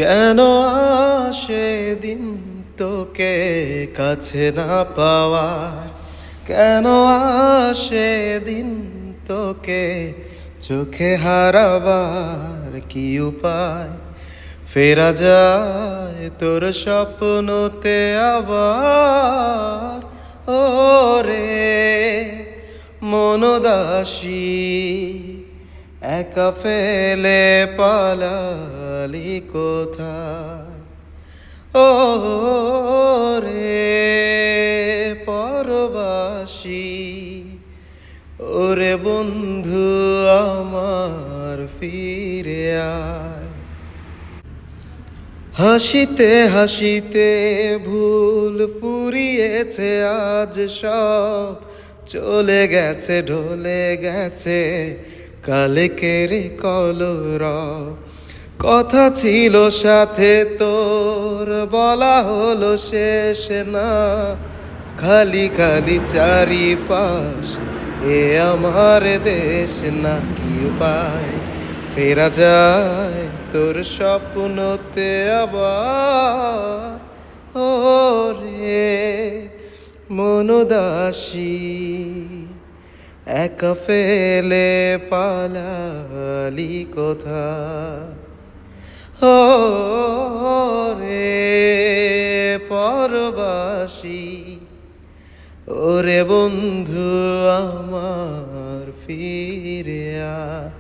কেন আসে দিন তোকে কাছে না পাওয়ার, কেন আসে দিন তোকে চোখে হারাবার, কি উপায় ফেরা যায় তোর স্বপ্নতে আবার। ও রে মনোদাসী, একা ফেলে পালালি কোথায়? ও রে পরবাসী, ওরে বন্ধু আমার ফিরে আয়। হাসিতে হাসিতে ভুল ফুরিয়েছে আজ সব, চলে গেছে ঢলে গেছে কালকের কলরব। কথা ছিল সাথে তোর, বলা হলো শেষ না, খালি খালি চারিপাশ এ আমার দেশ না, কি উপায় ফেরা যায় তোর স্বপ্নতে আবার। ও রে মনোদাসী, একা ফেলে পালালি কোথায়? ও রে পরবাসী, ওরে বন্ধু আমার ফিরে আয়।